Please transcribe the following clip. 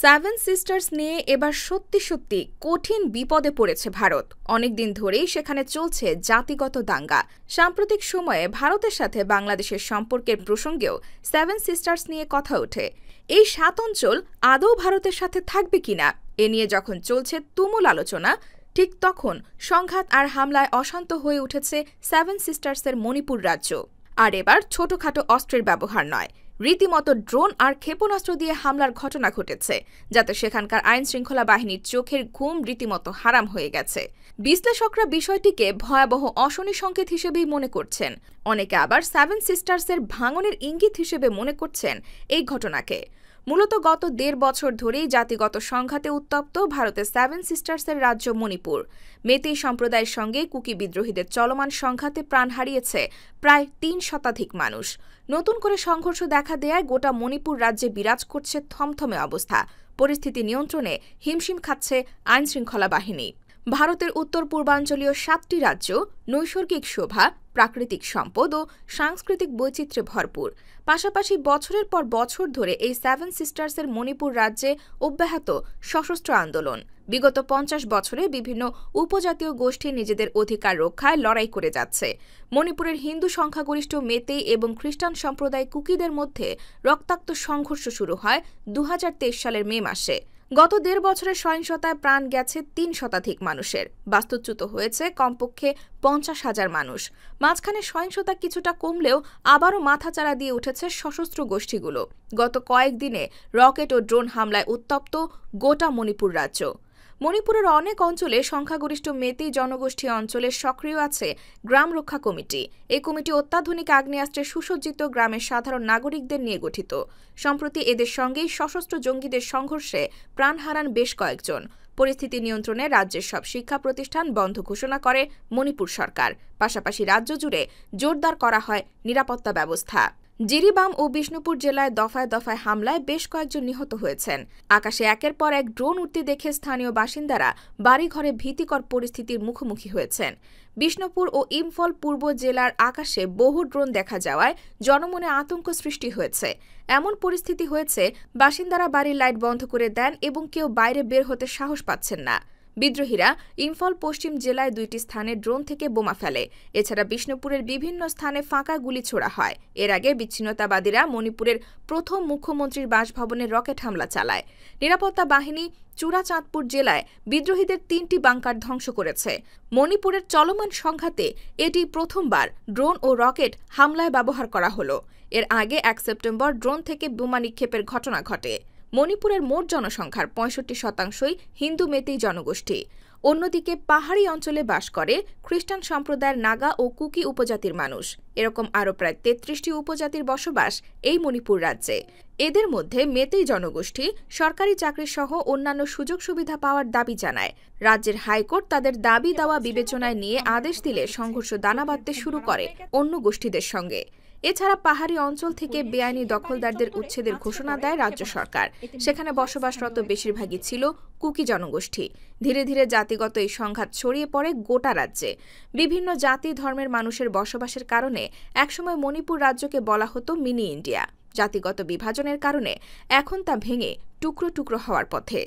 Seven sisters নিয়ে এবার সত্যি সত্যি কঠিন বিপদে পড়েছে ভারত। অনেকদিন ধরেই সেখানে চলছে জাতিগত দাঙ্গা। সাম্প্রতিক সময়ে ভারতের সাথে বাংলাদেশের সম্পর্কের প্রসঙ্গেও সেভেন সিস্টার্স নিয়ে কথা ওঠে। এই ৭ অঞ্চল আদৌ ভারতের সাথে থাকবে কিনা এ নিয়ে যখন চলছে তুমুল আলোচনা, ঠিক তখন সংঘাত আর হামলায় অশান্ত হয়ে উঠেছে সেভেন সিস্টার্সের মণিপুর রাজ্য। আর এবার ছোটখাটো অস্ত্রের ব্যবহার নয়, রীতিমতো ড্রোন আর ক্ষেপণাস্ত্র দিয়ে হামলার ঘটনা ঘটেছে, যাতে সেখানকার আইনশৃঙ্খলা বাহিনীর চোখের ঘুম রীতিমতো হারাম হয়ে গেছে। বিশ্লেষকরা বিষয়টিকে ভয়াবহ অশনি সংকেত হিসেবেই মনে করছেন। অনেকে আবার সেভেন সিস্টার্সের ভাঙনের ইঙ্গিত হিসেবে মনে করছেন এই ঘটনাকে। মূলত গত ১.৫ বছর ধরেই জাতিগত সংঘাতে উত্তপ্ত ভারতের সেভেন সিস্টার্সের রাজ্য মণিপুর। মেতেই সম্প্রদায়ের সঙ্গে কুকি বিদ্রোহীদের চলমান সংঘাতে প্রাণ হারিয়েছে প্রায় ৩ শতাধিক মানুষ। নতুন করে সংঘর্ষ দেখা দেয়ায় গোটা মণিপুর রাজ্যে বিরাজ করছে থমথমে অবস্থা। পরিস্থিতি নিয়ন্ত্রণে হিমশিম খাচ্ছে আইনশৃঙ্খলা বাহিনী। ভারতের উত্তর পূর্বাঞ্চলীয় ৭টি রাজ্য নৈসর্গিক শোভা, প্রাকৃতিক সম্পদ ও সাংস্কৃতিক বৈচিত্র্যে ভরপুর। পাশাপাশি বছরের পর বছর ধরে এই সেভেন সিস্টার্সের মণিপুর রাজ্যে অব্যাহত সশস্ত্র আন্দোলন। বিগত ৫০ বছরে বিভিন্ন উপজাতীয় গোষ্ঠী নিজেদের অধিকার রক্ষায় লড়াই করে যাচ্ছে। মণিপুরের হিন্দু সংখ্যাগরিষ্ঠ মেতেই এবং খ্রিস্টান সম্প্রদায় কুকিদের মধ্যে রক্তাক্ত সংঘর্ষ শুরু হয় ২০২৩ সালের মে মাসে। গত ১.৫ বছরের সহিংসতায় প্রাণ গেছে ৩ শতাধিক মানুষের, বাস্তুচ্যুত হয়েছে কমপক্ষে ৫০,০০০ মানুষ। মাঝখানে সহিংসতা কিছুটা কমলেও আবারও মাথাচাড়া দিয়ে উঠেছে সশস্ত্র গোষ্ঠীগুলো। গত কয়েকদিনে রকেট ও ড্রোন হামলায় উত্তপ্ত গোটা মণিপুর রাজ্য। মণিপুরের অনেক অঞ্চলে সংখ্যাগরিষ্ঠ মেতেই জনগোষ্ঠী অঞ্চলে সক্রিয় আছে গ্রাম রক্ষা কমিটি। এই কমিটি অত্যাধুনিক আগ্নেয়াস্ত্রে সুসজ্জিত গ্রামের সাধারণ নাগরিকদের নিয়ে গঠিত। সম্প্রতি এদের সঙ্গেই সশস্ত্র জঙ্গিদের সংঘর্ষে প্রাণ হারান বেশ কয়েকজন। পরিস্থিতি নিয়ন্ত্রণে রাজ্যের সব শিক্ষা প্রতিষ্ঠান বন্ধ ঘোষণা করে মণিপুর সরকার। পাশাপাশি রাজ্য জুড়ে জোরদার করা হয় নিরাপত্তা ব্যবস্থা। জিরিবাম ও বিষ্ণুপুর জেলায় দফায় দফায় হামলায় বেশ কয়েকজন নিহত হয়েছেন। আকাশে একের পর এক ড্রোন উঠতে দেখে স্থানীয় বাসিন্দারা বাড়িঘরে ভীতিকর পরিস্থিতির মুখোমুখি হয়েছেন। বিষ্ণুপুর ও ইম্ফল পূর্ব জেলার আকাশে বহু ড্রোন দেখা যাওয়ায় জনমনে আতঙ্ক সৃষ্টি হয়েছে। এমন পরিস্থিতি হয়েছে বাসিন্দারা বাড়ির লাইট বন্ধ করে দেন এবং কেউ বাইরে বের হতে সাহস পাচ্ছেন না। বিদ্রোহীরা ইম্ফল পশ্চিম জেলায় ২টি স্থানে ড্রোন থেকে বোমা ফেলে। এছাড়া বিষ্ণুপুরের বিভিন্ন স্থানে ফাঁকা গুলি ছোড়া হয়। এর আগে বিচ্ছিন্নতাবাদীরা মণিপুরের প্রথম মুখ্যমন্ত্রীর বাসভবনে রকেট হামলা চালায়। নিরাপত্তা বাহিনী চূড়াচাঁদপুর জেলায় বিদ্রোহীদের ৩টি বাংকার ধ্বংস করেছে। মণিপুরের চলমান সংঘাতে এটি প্রথমবার ড্রোন ও রকেট হামলায় ব্যবহার করা হলো। এর আগে ১ সেপ্টেম্বর ড্রোন থেকে বোমা নিক্ষেপের ঘটনা ঘটে। মণিপুরের মোট জনসংখ্যার ৬৫% হিন্দু মেতেই জনগোষ্ঠী। অন্যদিকে পাহাড়ি অঞ্চলে বাস করে খ্রিস্টান সম্প্রদায়ের নাগা ও কুকি উপজাতির মানুষ। এরকম আরও প্রায় ৩৩টি উপজাতির বসবাস এই মণিপুর রাজ্যে। এদের মধ্যে মেতেই জনগোষ্ঠী সরকারি চাকরি সহ অন্যান্য সুযোগ সুবিধা পাওয়ার দাবি জানায়। রাজ্যের হাইকোর্ট তাদের দাবি দাওয়া বিবেচনায় নিয়ে আদেশ দিলে সংঘর্ষ দানা বাঁধতে শুরু করে অন্য গোষ্ঠীদের সঙ্গে। এছাড়া পাহাড়ি অঞ্চল থেকে বেআইনি দখলদারদের উচ্ছেদের ঘোষণা দেয় রাজ্য সরকার। সেখানে বসবাসরত বেশিরভাগই ছিল কুকি জনগোষ্ঠী। ধীরে ধীরে জাতিগত এই সংঘাত ছড়িয়ে পড়ে গোটা রাজ্যে। বিভিন্ন জাতি ধর্মের মানুষের বসবাসের কারণে একসময় মণিপুর রাজ্যকে বলা হতো মিনি ইন্ডিয়া। জাতিগত বিভাজনের কারণে এখন তা ভেঙে টুকরো টুকরো হওয়ার পথে।